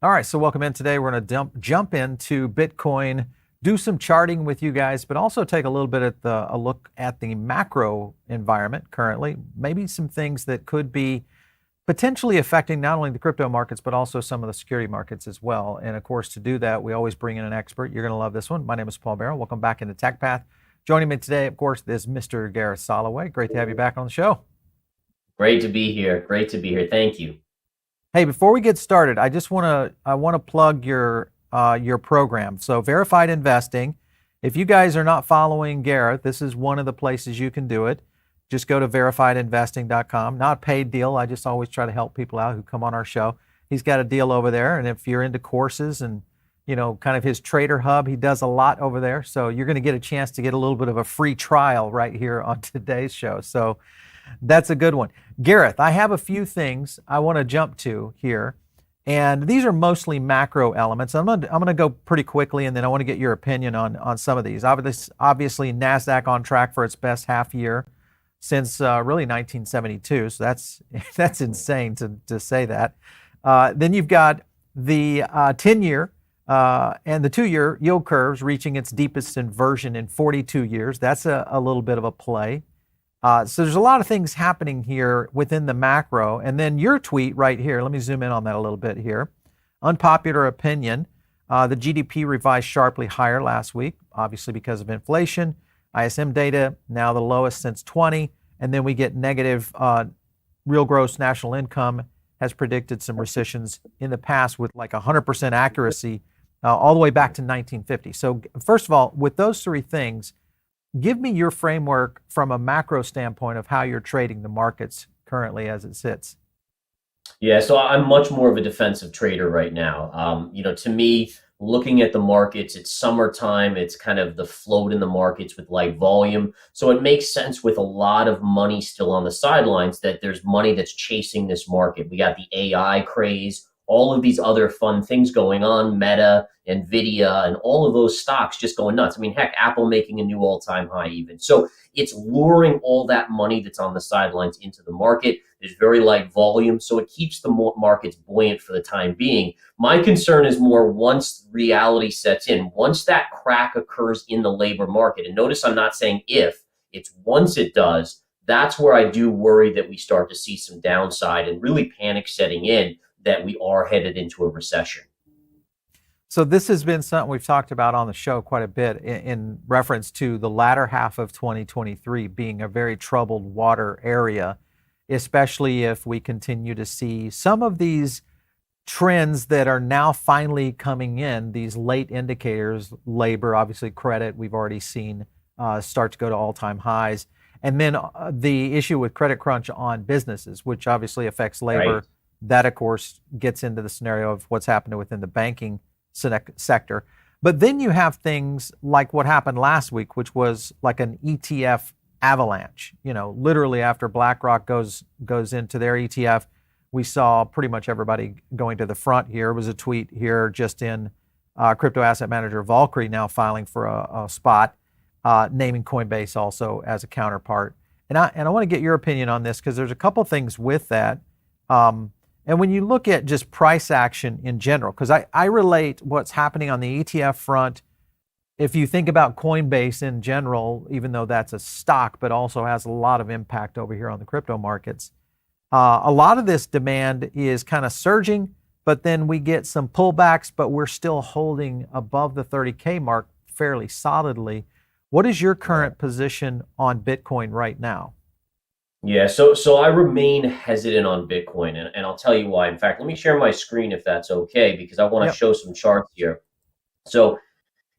All right, so welcome in today. We're going to jump into Bitcoin, do some charting with you guys, but also take a little bit at a look at the macro environment currently, maybe some things that could be potentially affecting not only the crypto markets, but also some of the security markets as well. And of course, to do that, we always bring in an expert. You're going to love this one. My name is Paul Barrow. Welcome back into Tech Path. Joining me today, of course, is Mr. Gareth Soloway. Great to have you back on the show. Great to be here. Great to be here. Thank you. Hey, before we get started, I want to plug your program. So Verified Investing. If you guys are not following Gareth, this is one of the places you can do it. Just go to verifiedinvesting.com. Not a paid deal. I just always try to help people out who come on our show. He's got a deal over there, and if you're into courses and kind of his trader hub, he does a lot over there. So you're going to get a chance to get a little bit of a free trial right here on today's show. So that's a good one. Gareth, I have a few things I want to jump to here, and these are mostly macro elements. I'm gonna go pretty quickly, and then I want to get your opinion on some of these. Obviously, NASDAQ on track for its best half year since really 1972, so that's insane to say that. Then you've got the 10-year and the 2-year yield curves reaching its deepest inversion in 42 years. That's a little bit of a play. So there's a lot of things happening here within the macro. And then your tweet right here, let me zoom in on that a little bit here. Unpopular opinion, the GDP revised sharply higher last week, obviously because of inflation. ISM data, now the lowest since 20. And then we get negative real gross national income has predicted some recessions in the past with like 100% accuracy all the way back to 1950. So first of all, with those three things, give me your framework from a macro standpoint of how you're trading the markets currently as it sits. Yeah, so I'm much more of a defensive trader right now. To me, looking at the markets, it's summertime. It's kind of the float in the markets with light volume. So it makes sense with a lot of money still on the sidelines that there's money that's chasing this market. We got the AI craze, all of these other fun things going on, Meta, Nvidia, and all of those stocks just going nuts. I mean, heck, Apple making a new all-time high even. So it's luring all that money that's on the sidelines into the market. There's very light volume, so it keeps the markets buoyant for the time being. My concern is more once reality sets in, once that crack occurs in the labor market, and notice I'm not saying if, it's once it does, that's where I do worry that we start to see some downside and really panic setting in that we are headed into a recession. So this has been something we've talked about on the show quite a bit in reference to the latter half of 2023 being a very troubled water area, especially if we continue to see some of these trends that are now finally coming in, these late indicators, labor, obviously credit, we've already seen start to go to all-time highs. And then the issue with credit crunch on businesses, which obviously affects labor. Right. That, of course, gets into the scenario of what's happening within the banking sector. But then you have things like what happened last week, which was like an ETF avalanche. Literally after BlackRock goes into their ETF, we saw pretty much everybody going to the front here. It was a tweet here just in crypto asset manager Valkyrie now filing for a spot, naming Coinbase also as a counterpart. And I want to get your opinion on this because there's a couple things with that. And when you look at just price action in general, because I relate what's happening on the ETF front, if you think about Coinbase in general, even though that's a stock, but also has a lot of impact over here on the crypto markets, a lot of this demand is kind of surging, but then we get some pullbacks, but we're still holding above the 30K mark fairly solidly. What is your current position on Bitcoin right now? Yeah, so I remain hesitant on Bitcoin, and I'll tell you why. In fact, let me share my screen if that's okay, because I want to Yep. show some charts here. So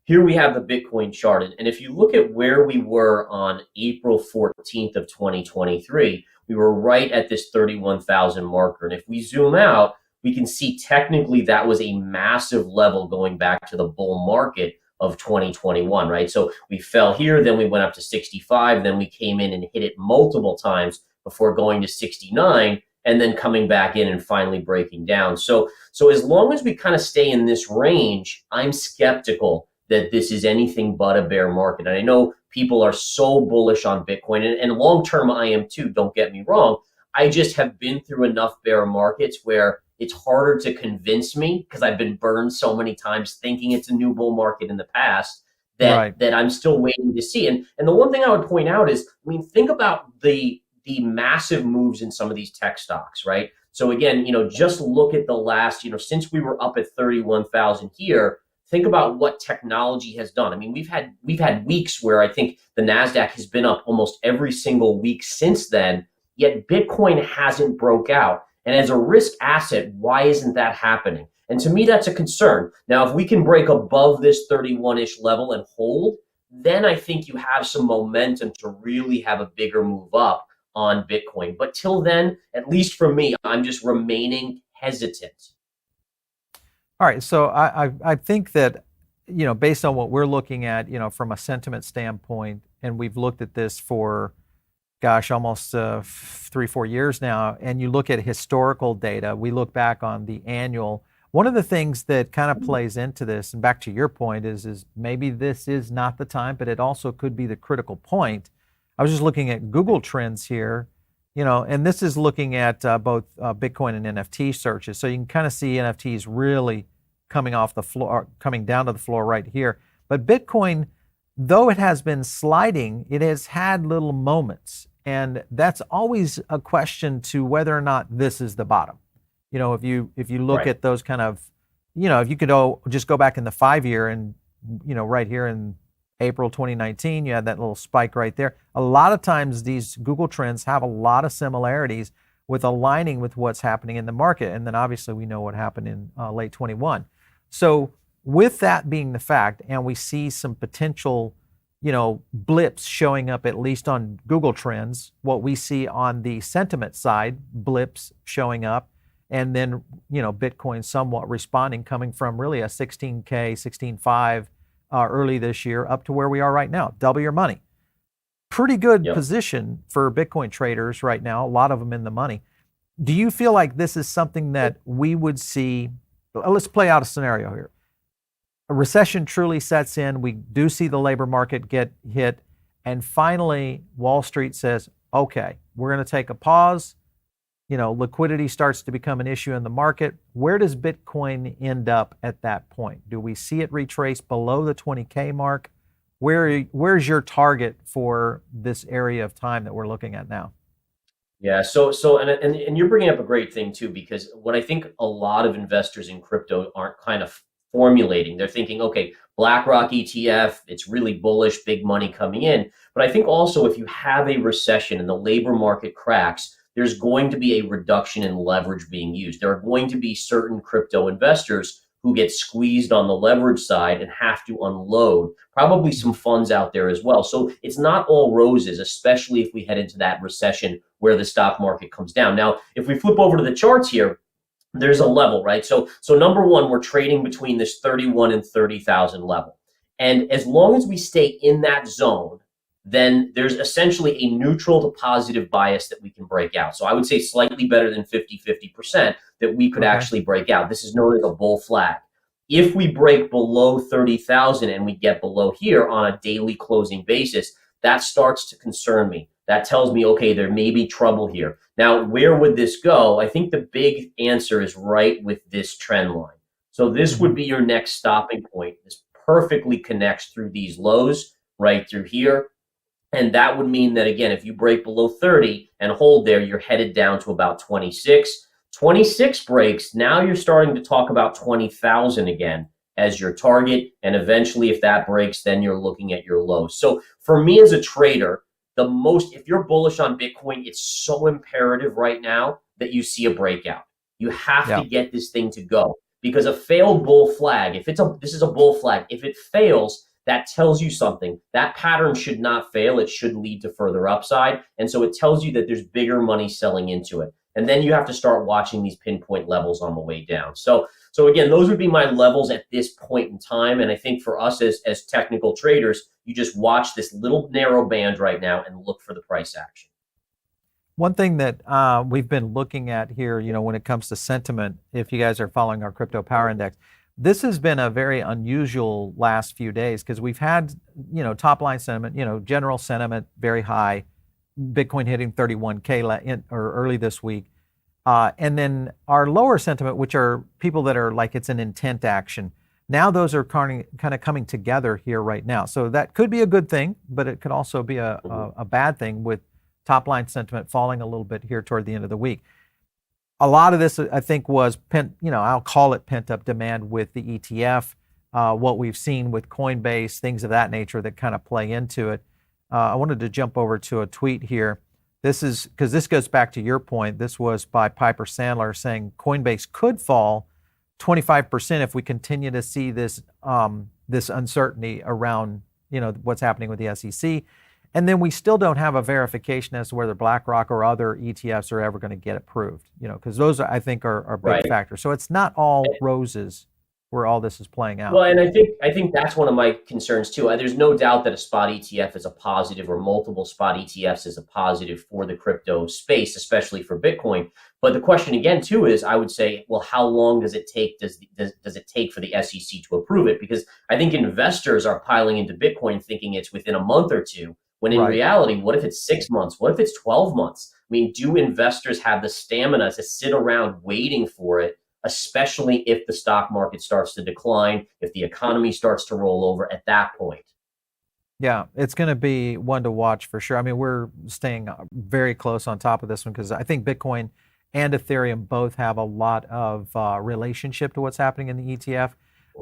here we have the Bitcoin chart, and if you look at where we were on April 14th of 2023, we were right at this 31,000 marker. And if we zoom out, we can see technically that was a massive level going back to the bull market of 2021, right? So we fell here, then we went up to 65, then we came in and hit it multiple times before going to 69, and then coming back in and finally breaking down. So as long as we kind of stay in this range, I'm skeptical that this is anything but a bear market. And I know people are so bullish on Bitcoin, and long-term I am too, don't get me wrong. I just have been through enough bear markets where it's harder to convince me because I've been burned so many times thinking it's a new bull market in the past that I'm still waiting to see. And the one thing I would point out is, I mean, think about the massive moves in some of these tech stocks, right? So again, just look at the last, since we were up at 31,000 here, think about what technology has done. I mean, we've had weeks where I think the Nasdaq has been up almost every single week since then, yet Bitcoin hasn't broke out. And as a risk asset, why isn't that happening? And to me, that's a concern. Now, if we can break above this 31-ish level and hold, then I think you have some momentum to really have a bigger move up on Bitcoin. But till then, at least for me, I'm just remaining hesitant. All right, so I think that, based on what we're looking at, from a sentiment standpoint, and we've looked at this for, gosh, almost 3-4 years now, and you look at historical data, we look back on the annual. One of the things that kind of plays into this, and back to your point, is maybe this is not the time, but it also could be the critical point. I was just looking at Google Trends here, and this is looking at both Bitcoin and NFT searches. So you can kind of see NFTs really coming off the floor, coming down to the floor right here. But Bitcoin, though it has been sliding, it has had little moments. And that's always a question to whether or not this is the bottom. If you look at those kind of, if you could just go back in the 5-year and, right here in April 2019, you had that little spike right there. A lot of times these Google Trends have a lot of similarities with aligning with what's happening in the market. And then obviously we know what happened in late 21. So with that being the fact, and we see some potential, blips showing up at least on Google Trends, what we see on the sentiment side, blips showing up, and then, Bitcoin somewhat responding, coming from really a 16K, 16.5 early this year up to where we are right now, double your money. Pretty good position for Bitcoin traders right now, a lot of them in the money. Do you feel like this is something that we would see? Let's play out a scenario here. A recession truly sets in, we do see the labor market get hit, and finally Wall Street says, okay, we're going to take a pause. Liquidity starts to become an issue in the market. Where does Bitcoin end up at that point? Do we see it retrace below the 20K mark? Where's your target for this area of time that we're looking at now? Yeah, so and you're bringing up a great thing too, because what I think a lot of investors in crypto aren't kind of formulating. They're thinking, okay, BlackRock ETF, it's really bullish, big money coming in. But I think also if you have a recession and the labor market cracks, there's going to be a reduction in leverage being used. There are going to be certain crypto investors who get squeezed on the leverage side and have to unload, probably some funds out there as well. So it's not all roses, especially if we head into that recession where the stock market comes down. Now, if we flip over to the charts here, there's a level, right? So number one, we're trading between this 31 and 30,000 level. And as long as we stay in that zone, then there's essentially a neutral to positive bias that we can break out. So I would say slightly better than 50% that we could actually break out. This is known as a bull flag. If we break below 30,000 and we get below here on a daily closing basis, that starts to concern me. That tells me, okay, there may be trouble here. Now, where would this go? I think the big answer is right with this trend line. So this would be your next stopping point. This perfectly connects through these lows right through here. And that would mean that, again, if you break below 30 and hold there, you're headed down to about 26. 26 breaks, now you're starting to talk about 20,000 again as your target. And eventually, if that breaks, then you're looking at your lows. So for me as a trader, if you're bullish on Bitcoin, it's so imperative right now that you see a breakout. You have to get this thing to go, because a failed bull flag, this is a bull flag, if it fails, that tells you something. That pattern should not fail. It should lead to further upside. And so it tells you that there's bigger money selling into it. And then you have to start watching these pinpoint levels on the way down. So again, those would be my levels at this point in time. And I think for us as technical traders, you just watch this little narrow band right now and look for the price action. One thing that we've been looking at here, when it comes to sentiment, if you guys are following our Crypto Power Index, this has been a very unusual last few days, because we've had, top line sentiment, general sentiment very high, Bitcoin hitting 31K early this week. And then our lower sentiment, which are people that are like it's an intent action. Now those are kind of coming together here right now. So that could be a good thing, but it could also be a bad thing with top line sentiment falling a little bit here toward the end of the week. A lot of this, I think, was I'll call it pent up demand with the ETF, what we've seen with Coinbase, things of that nature that kind of play into it. I wanted to jump over to a tweet here. This is because this goes back to your point. This was by Piper Sandler saying Coinbase could fall 25% if we continue to see this this uncertainty around what's happening with the SEC, and then we still don't have a verification as to whether BlackRock or other ETFs are ever going to get approved. Because those I think are big factors. So it's not all roses where all this is playing out. Well, and I think that's one of my concerns too. There's no doubt that a spot ETF is a positive, or multiple spot ETFs is a positive for the crypto space, especially for Bitcoin. But the question again too is, I would say, well, how long does it take? Does it take for the SEC to approve it? Because I think investors are piling into Bitcoin thinking it's within a month or two, when in reality, what if it's 6 months? What if it's 12 months? I mean, do investors have the stamina to sit around waiting for it, especially if the stock market starts to decline, if the economy starts to roll over at that point? Yeah, it's going to be one to watch for sure. I mean, we're staying very close on top of this one because I think Bitcoin and Ethereum both have a lot of relationship to what's happening in the ETF.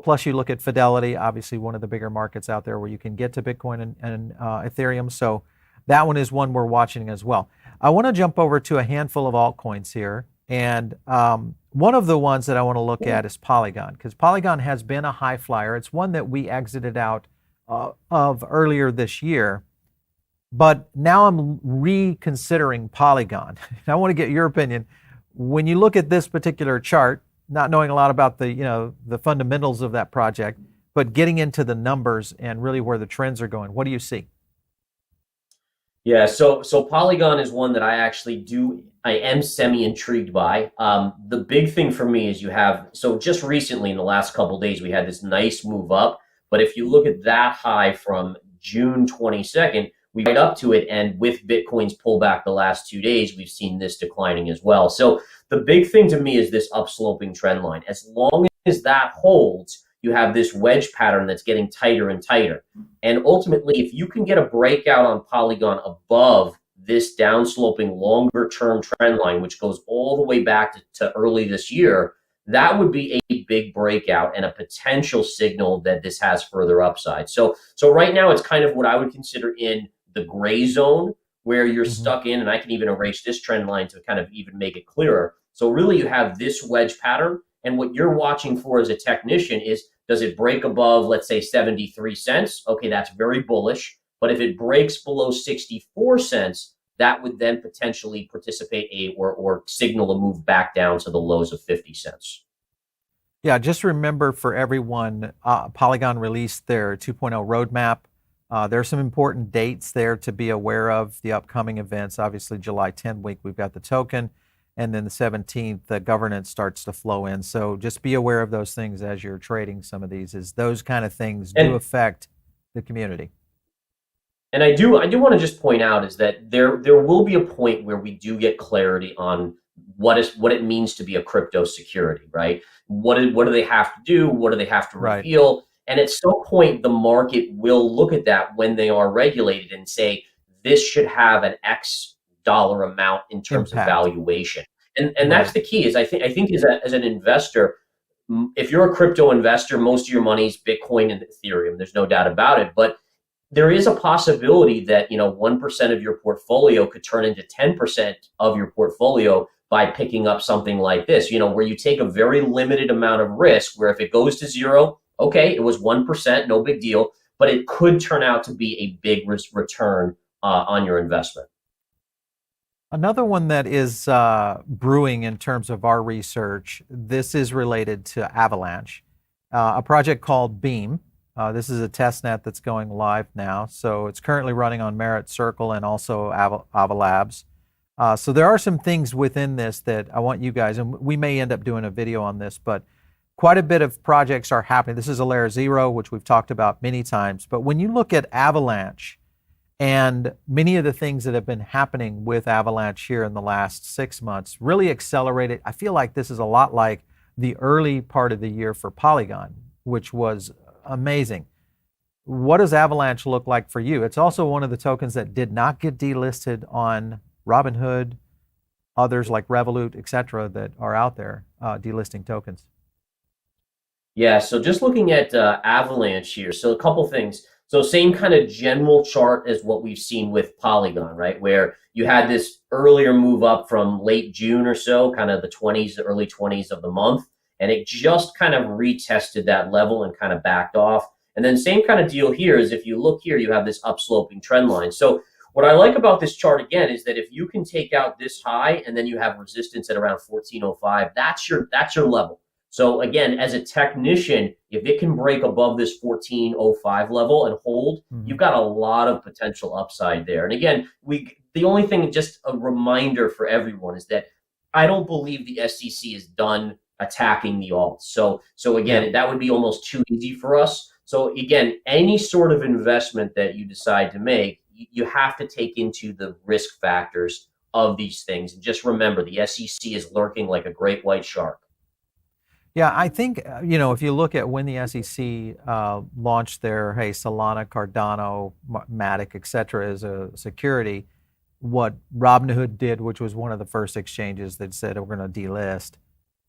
Plus, you look at Fidelity, obviously one of the bigger markets out there where you can get to Bitcoin and Ethereum. So that one is one we're watching as well. I want to jump over to a handful of altcoins here. And one of the ones that I want to look at is Polygon, because Polygon has been a high flyer. It's one that we exited out of earlier this year. But now I'm reconsidering Polygon. I want to get your opinion. When you look at this particular chart, not knowing a lot about the fundamentals of that project, but getting into the numbers and really where the trends are going, what do you see? Yeah, so Polygon is one that I am semi-intrigued by. The big thing for me is just recently in the last couple of days, we had this nice move up. But if you look at that high from June 22nd, we right up to it. And with Bitcoin's pullback the last 2 days, we've seen this declining as well. So the big thing to me is this upsloping trend line. As long as that holds, you have this wedge pattern that's getting tighter and tighter. And ultimately, if you can get a breakout on Polygon above this downsloping longer term trend line, which goes all the way back to early this year, that would be a big breakout and a potential signal that this has further upside. So right now, it's kind of what I would consider in the gray zone, where you're stuck in, and I can even erase this trend line to kind of even make it clearer. So really you have this wedge pattern, and what you're watching for as a technician is, does it break above, let's say 73 cents? Okay, that's very bullish. But if it breaks below 64 cents, that would then potentially participate or signal a move back down to the lows of 50 cents. Yeah, just remember for everyone, Polygon released their 2.0 roadmap. There are some important dates there to be aware of, the upcoming events. Obviously, July 10th week, we've got the token, and then the 17th, the governance starts to flow in. So just be aware of those things as you're trading some of these, as those kind of things do affect the community. And I do want to just point out is that there will be a point where we do get clarity on what it means to be a crypto security, right? What do they have to do? What do they have to reveal? Right. And at some point, the market will look at that when they are regulated and say, this should have an X dollar amount in terms of valuation. And that's the key. Is I think as an investor, if you're a crypto investor, most of your money is Bitcoin and Ethereum. There's no doubt about it. But there is a possibility that 1% of your portfolio could turn into 10% of your portfolio by picking up something like this. Where you take a very limited amount of risk. Where if it goes to zero, okay, it was 1%, no big deal. But it could turn out to be a big risk return on your investment. Another one that is brewing in terms of our research, this is related to Avalanche, a project called Beam. This is a test net that's going live now. So it's currently running on Merit Circle and also Avalabs. So there are some things within this that I want you guys, and we may end up doing a video on this, but quite a bit of projects are happening. This is a layer 0, which we've talked about many times. But when you look at Avalanche, And many of the things that have been happening with Avalanche here in the last 6 months really accelerated. I feel like this is a lot like the early part of the year for Polygon, which was amazing. What does Avalanche look like for you? It's also one of the tokens that did not get delisted on Robinhood, others like Revolut, etc., that are out there delisting tokens. Yeah, so just looking at Avalanche here, so a couple things. So same kind of general chart as what we've seen with Polygon, right? Where you had this earlier move up from late June or so, kind of the 20s, the early 20s of the month, and it just kind of retested that level and kind of backed off. And then same kind of deal here is if you look here, you have this upsloping trend line. So what I like about this chart again is that if you can take out this high and then you have resistance at around 1405, that's your level. So again, as a technician, if it can break above this 1405 level and hold, you've got a lot of potential upside there. And again, the only thing, just a reminder for everyone, is that I don't believe the SEC is done attacking the alts. So again, that would be almost too easy for us. So again, any sort of investment that you decide to make, you have to take into the risk factors of these things. And just remember, the SEC is lurking like a great white shark. Yeah, I think, if you look at when the SEC launched their, hey, Solana, Cardano, MATIC, et cetera, as a security, what Robinhood did, which was one of the first exchanges that said we're going to delist.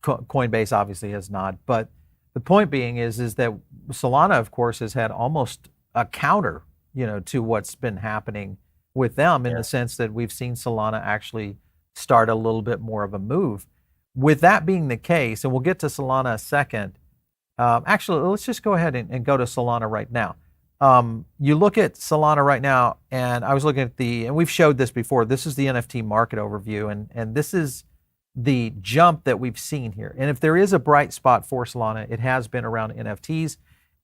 Coinbase obviously has not. But the point being is that Solana, of course, has had almost a counter, to what's been happening with them in the sense that we've seen Solana actually start a little bit more of a move. With that being the case, and we'll get to Solana a second, actually, let's just go ahead and go to Solana right now. You look at Solana right now, and I was looking at and we've showed this before, this is the NFT market overview, and this is the jump that we've seen here. And if there is a bright spot for Solana, it has been around NFTs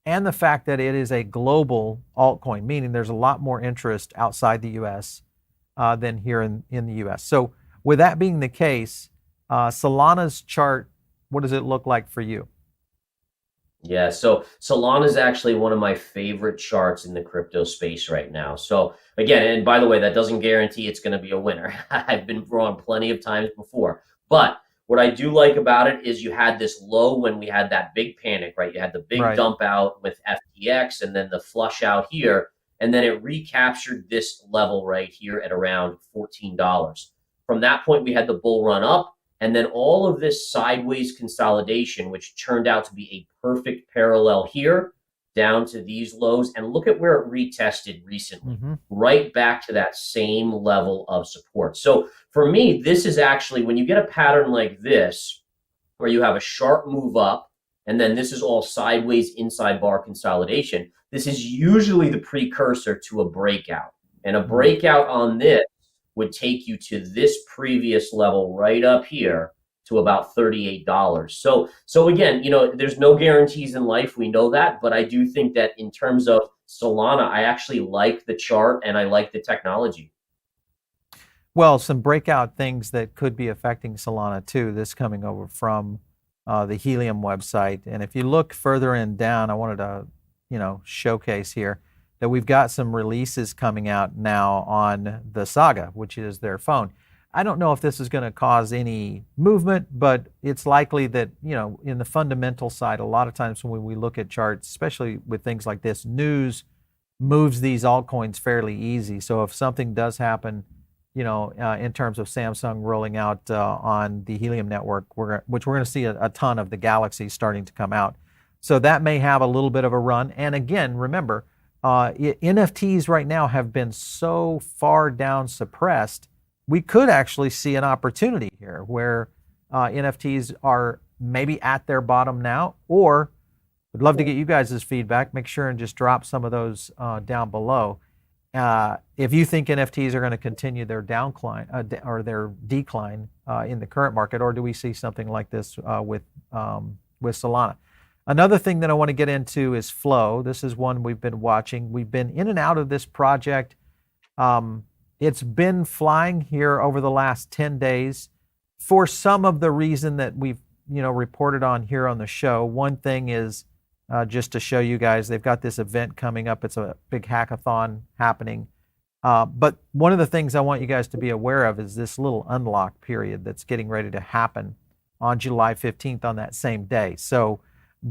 and the fact that it is a global altcoin, meaning there's a lot more interest outside the US than here in the US. So with that being the case, Solana's chart, what does it look like for you? Yeah, so Solana is actually one of my favorite charts in the crypto space right now. So again, and by the way, that doesn't guarantee it's going to be a winner. I've been wrong plenty of times before. But what I do like about it is you had this low when we had that big panic, right? You had the big dump out with FTX and then the flush out here. And then it recaptured this level right here at around $14. From that point, we had the bull run up. And then all of this sideways consolidation, which turned out to be a perfect parallel here down to these lows. And look at where it retested recently, right back to that same level of support. So for me, this is actually, when you get a pattern like this, where you have a sharp move up, and then this is all sideways inside bar consolidation, this is usually the precursor to a breakout. And a breakout on this would take you to this previous level right up here to about $38. So again, there's no guarantees in life. We know that, but I do think that in terms of Solana, I actually like the chart and I like the technology. Well, some breakout things that could be affecting Solana too, this coming over from the Helium website. And if you look further in down, I wanted to, showcase here that we've got some releases coming out now on the Saga, which is their phone. I don't know if this is going to cause any movement, but it's likely that, in the fundamental side, a lot of times when we look at charts, especially with things like this, news moves these altcoins fairly easy. So if something does happen, in terms of Samsung rolling out on the Helium network, which we're going to see a ton of the Galaxy starting to come out. So that may have a little bit of a run. And again, remember, NFTs right now have been so far down suppressed, we could actually see an opportunity here where NFTs are maybe at their bottom now, or would love to get you guys' feedback. Make sure and just drop some of those down below. If you think NFTs are going to continue their decline in the current market, or do we see something like this with Solana? Another thing that I want to get into is Flow. This is one we've been watching. We've been in and out of this project. It's been flying here over the last 10 days for some of the reason that we've reported on here on the show. One thing is just to show you guys, they've got this event coming up. It's a big hackathon happening But one of the things I want you guys to be aware of is this little unlock period that's getting ready to happen on July 15th on that same day. So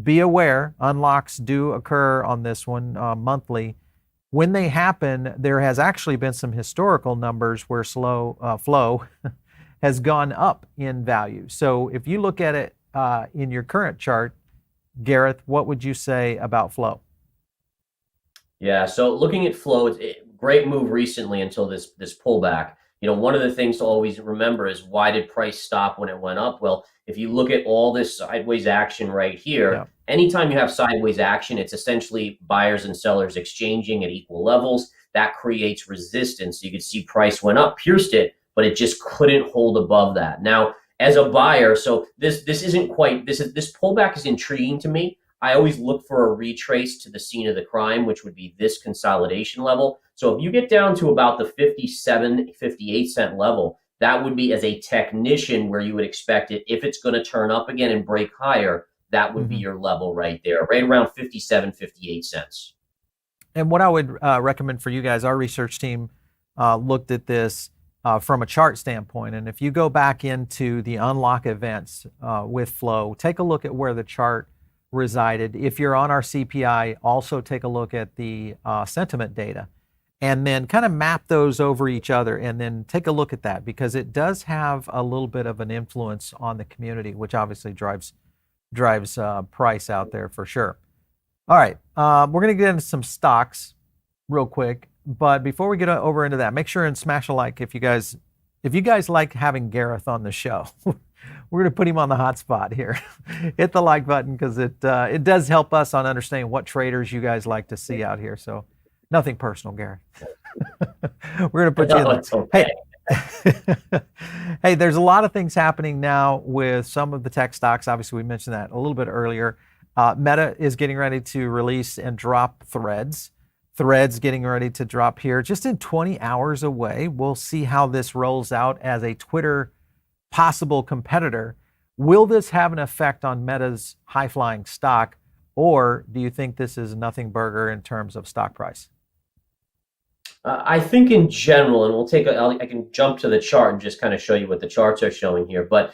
be aware, unlocks do occur on this one monthly. When they happen, there has actually been some historical numbers where flow has gone up in value. So if you look at it in your current chart, Gareth, what would you say about flow? Yeah, so looking at flow, it's a great move recently until this pullback. One of the things to always remember is, why did price stop when it went up? Well, if you look at all this sideways action right here, Yeah. anytime you have sideways action, it's essentially buyers and sellers exchanging at equal levels. That creates resistance. So you can see price went up, pierced it, but it just couldn't hold above that. Now, as a buyer, so this isn't quite this pullback is intriguing to me. I always look for a retrace to the scene of the crime, which would be this consolidation level. So if you get down to about the 57, 58 cent level, that would be, as a technician, where you would expect it. If it's going to turn up again and break higher, that would be your level right there, right around 57, 58 cents. And what I would recommend for you guys, our research team looked at this from a chart standpoint. And if you go back into the unlock events with flow, take a look at where the chart resided. If you're on our CPI, also take a look at the sentiment data, and then kind of map those over each other, and then take a look at that, because it does have a little bit of an influence on the community, which obviously drives price out there for sure. All right, we're going to get into some stocks real quick, but before we get over into that, make sure and smash a like if you guys like having Gareth on the show. We're going to put him on the hot spot here. Hit the like button, because it does help us on understanding what traders you guys like to see out here. So nothing personal, Gareth. We're going to put you in there. Okay. Hey, there's a lot of things happening now with some of the tech stocks. Obviously, we mentioned that a little bit earlier. Meta is getting ready to release and drop Threads. Threads getting ready to drop here just in 20 hours away. We'll see how this rolls out as a Twitter possible competitor. Will this have an effect on Meta's high-flying stock, or do you think this is nothing burger in terms of stock price? I think in general, and I can jump to the chart and just kind of show you what the charts are showing here. But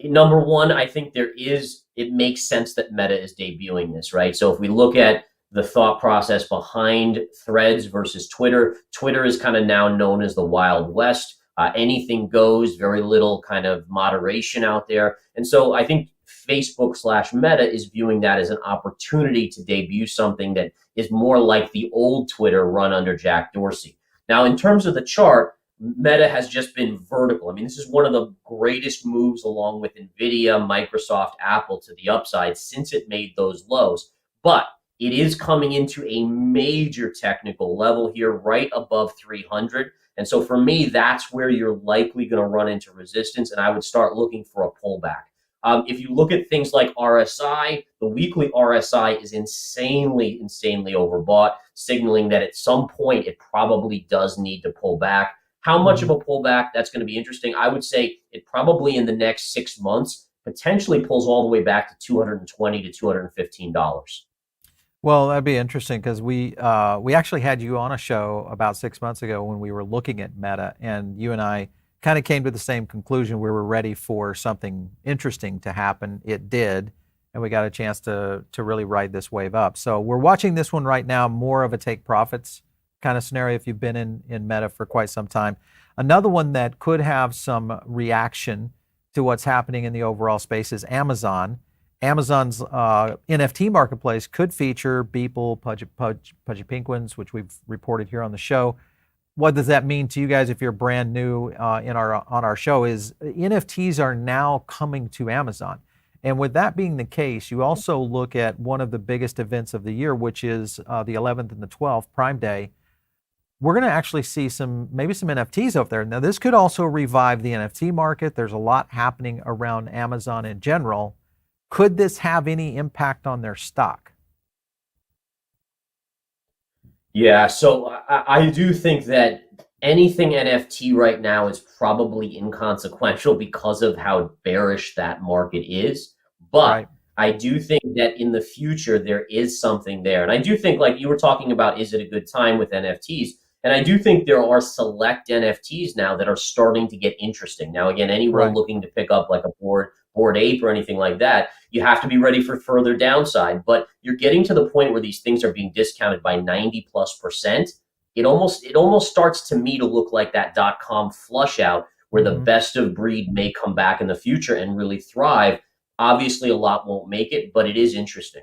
number one, I think it makes sense that Meta is debuting this, right? So if we look at the thought process behind Threads versus Twitter, Twitter is kind of now known as the Wild West. Anything goes, very little kind of moderation out there. And so I think Facebook/Meta is viewing that as an opportunity to debut something that is more like the old Twitter run under Jack Dorsey. Now, in terms of the chart, Meta has just been vertical. I mean, this is one of the greatest moves, along with Nvidia, Microsoft, Apple, to the upside since it made those lows. But it is coming into a major technical level here, right above 300. And so for me, that's where you're likely going to run into resistance, and I would start looking for a pullback. If you look at things like RSI, the weekly RSI is insanely overbought, signaling that at some point it probably does need to pull back. How much of a pullback? That's going to be interesting. I would say it probably in the next 6 months potentially pulls all the way back to $220 to $215. Well, that'd be interesting, because we actually had you on a show about 6 months ago when we were looking at Meta, and you and I kind of came to the same conclusion. We were ready for something interesting to happen. It did, and we got a chance to really ride this wave up. So we're watching this one right now, more of a take profits kind of scenario if you've been in Meta for quite some time. Another one that could have some reaction to what's happening in the overall space is Amazon. Amazon's NFT marketplace could feature Beeple, Pudgy Penguins, which we've reported here on the show. What does that mean to you guys if you're brand new on our show? Is NFTs are now coming to Amazon. And with that being the case, you also look at one of the biggest events of the year, which is the 11th and the 12th, Prime Day. We're going to actually see maybe some NFTs out there. Now, this could also revive the NFT market. There's a lot happening around Amazon in general. Could this have any impact on their stock? Yeah, so I do think that anything NFT right now is probably inconsequential because of how bearish that market is. But Right. I do think that in the future, there is something there. And I do think, like you were talking about, is it a good time with NFTs? And I do think there are select NFTs now that are starting to get interesting. Now, again, anyone Right. looking to pick up like a board ape or anything like that, you have to be ready for further downside. But you're getting to the point where these things are being discounted by 90+%. It almost starts to me to look like that .com flush out, where the Mhm. best of breed may come back in the future and really thrive. Obviously, a lot won't make it, but it is interesting.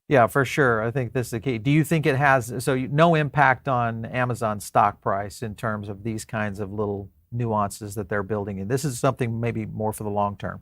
Yeah, for sure. I think this is the key. Do you think it has no impact on Amazon stock price in terms of these kinds of little nuances that they're building in? This is something maybe more for the long term.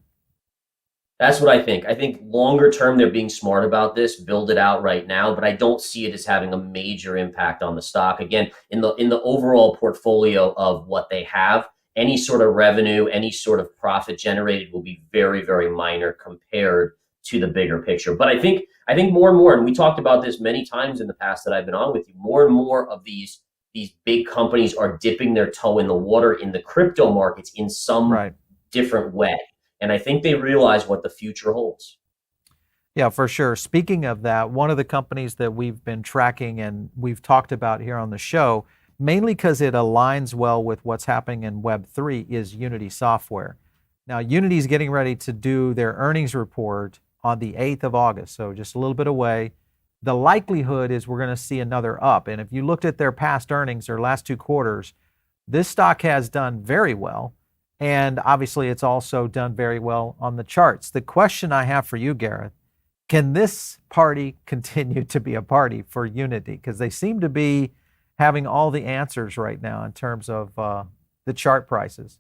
That's what I think. I think longer term, they're being smart about this, build it out right now, but I don't see it as having a major impact on the stock. Again, in the overall portfolio of what they have, any sort of revenue, any sort of profit generated will be very, very minor compared to the bigger picture. But I think more and more, and we talked about this many times in the past that I've been on with you, more and more of these big companies are dipping their toe in the water in the crypto markets in some Right. different way. And I think they realize what the future holds. Yeah, for sure. Speaking of that, one of the companies that we've been tracking and we've talked about here on the show, mainly because it aligns well with what's happening in Web3, is Unity Software. Now, Unity is getting ready to do their earnings report on the 8th of August, so just a little bit away. The likelihood is we're going to see another up. And if you looked at their past earnings, their last 2 quarters, this stock has done very well. And obviously, it's also done very well on the charts. The question I have for you, Gareth, can this party continue to be a party for Unity? Because they seem to be having all the answers right now in terms of the chart prices.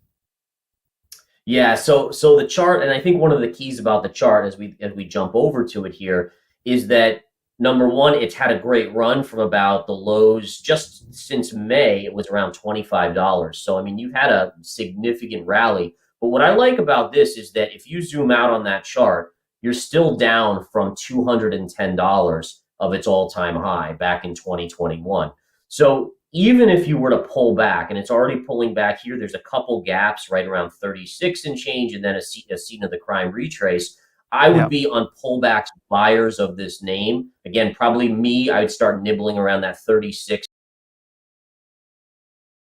Yeah, so the chart, and I think one of the keys about the chart as we jump over to it here is that number one, it's had a great run from about the lows just since May. It was around $25. So I mean, you've had a significant rally. But what I like about this is that if you zoom out on that chart, you're still down from $210 of its all-time high back in 2021. So even if you were to pull back, and it's already pulling back here, there's a couple gaps right around 36 and change, and then a scene of the crime retrace. I would Yeah. be on pullbacks buyers of this name. Again, probably me, I would start nibbling around that 36,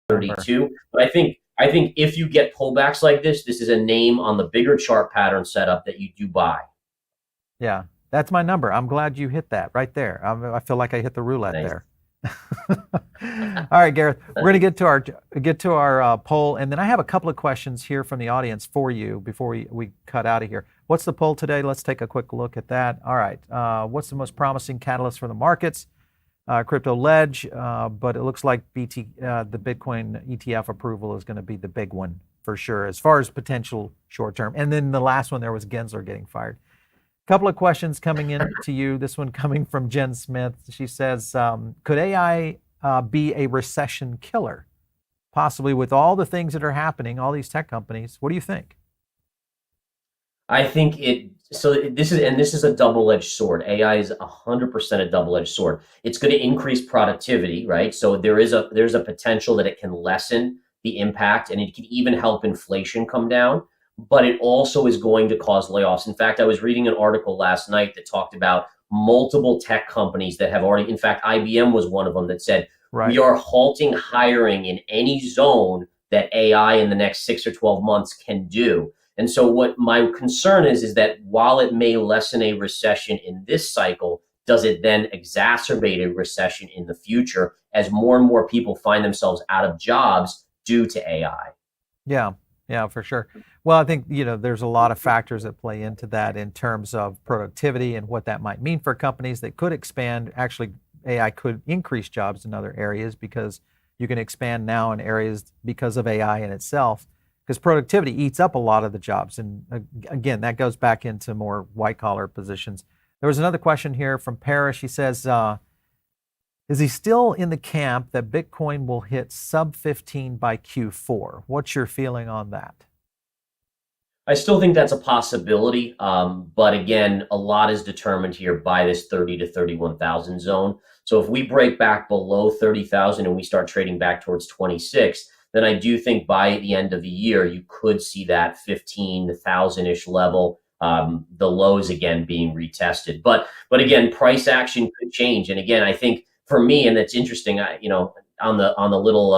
Number. 32. But I think if you get pullbacks like this is a name on the bigger chart pattern setup that you do buy. Yeah, that's my number. I'm glad you hit that right there. I feel like I hit the roulette Nice. there. All right, Gareth, we're going to get to our poll, and then I have a couple of questions here from the audience for you before we cut out of here. What's the poll today? Let's take a quick look at that. All right, what's the most promising catalyst for the markets? Crypto ledge, but it looks like the Bitcoin ETF approval is going to be the big one for sure as far as potential short term. And then the last one there was Gensler getting fired. Couple of questions coming in to you. This one coming from Jen Smith. She says, could AI be a recession killer? Possibly, with all the things that are happening, all these tech companies. What do you think? I think this is a double-edged sword. AI is 100% a double-edged sword. It's going to increase productivity, right? So there's a potential that it can lessen the impact, and it can even help inflation come down. But it also is going to cause layoffs. In fact, I was reading an article last night that talked about multiple tech companies that have already, in fact, IBM was one of them that said, Right. we are halting hiring in any zone that AI in the next 6 or 12 months can do. And so what my concern is that while it may lessen a recession in this cycle, does it then exacerbate a recession in the future as more and more people find themselves out of jobs due to AI? Yeah, yeah, for sure. Well, I think, there's a lot of factors that play into that in terms of productivity and what that might mean for companies that could expand. Actually, AI could increase jobs in other areas because you can expand now in areas because of AI in itself, because productivity eats up a lot of the jobs. And again, that goes back into more white collar positions. There was another question here from Paris. She says, is he still in the camp that Bitcoin will hit sub 15 by Q4? What's your feeling on that? I still think that's a possibility, but again, a lot is determined here by this 30 to 31,000 zone. So if we break back below 30,000 and we start trading back towards 26, then I do think by the end of the year you could see that 15,000-ish level, the lows again being retested. But again, price action could change. And again, I think for me, and it's interesting, on the little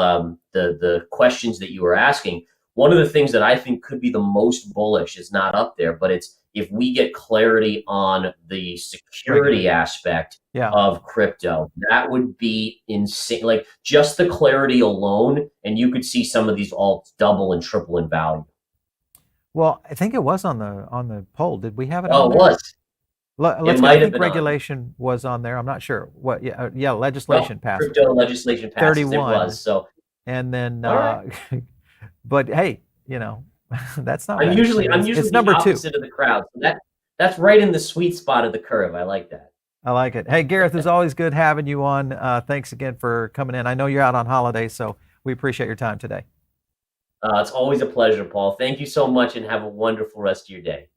the questions that you were asking, one of the things that I think could be the most bullish is not up there, but it's if we get clarity on the security aspect of crypto, that would be insane. Like just the clarity alone, and you could see some of these alts double and triple in value. Well, I think it was on the poll. Did we have it Oh, on it there? was. Let's might I have think been regulation was on there. I'm not sure. What? Yeah, legislation passed. Crypto legislation passes. 31. It was. So, and then, all right. but hey, you know, that's not. I'm bad. usually it's the number opposite 2 of the crowd. So that's right in the sweet spot of the curve. I like that. I like it. Hey, Gareth, it's always good having you on. Thanks again for coming in. I know you're out on holiday, so we appreciate your time today. It's always a pleasure, Paul. Thank you so much, and have a wonderful rest of your day.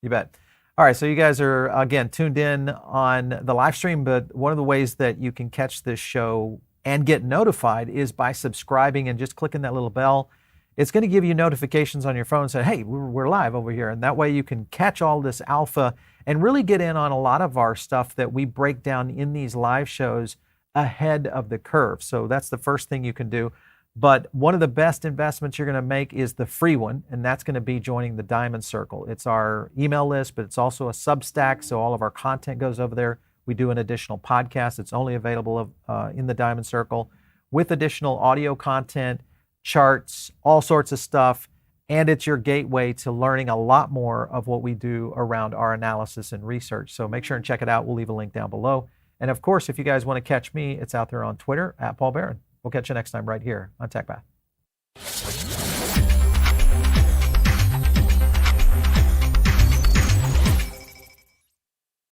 You bet. All right, so you guys are, again, tuned in on the live stream, but one of the ways that you can catch this show and get notified is by subscribing and just clicking that little bell. It's going to give you notifications on your phone and say, hey, we're live over here. And that way you can catch all this alpha and really get in on a lot of our stuff that we break down in these live shows ahead of the curve. So that's the first thing you can do. But one of the best investments you're going to make is the free one, and that's going to be joining the Diamond Circle. It's our email list, but it's also a Substack, so all of our content goes over there. We do an additional podcast. It's only available in the Diamond Circle with additional audio content, charts, all sorts of stuff, and it's your gateway to learning a lot more of what we do around our analysis and research. So make sure and check it out. We'll leave a link down below. And of course, if you guys want to catch me, it's out there on Twitter, @Paul Barron. We'll catch you next time right here on TechPath.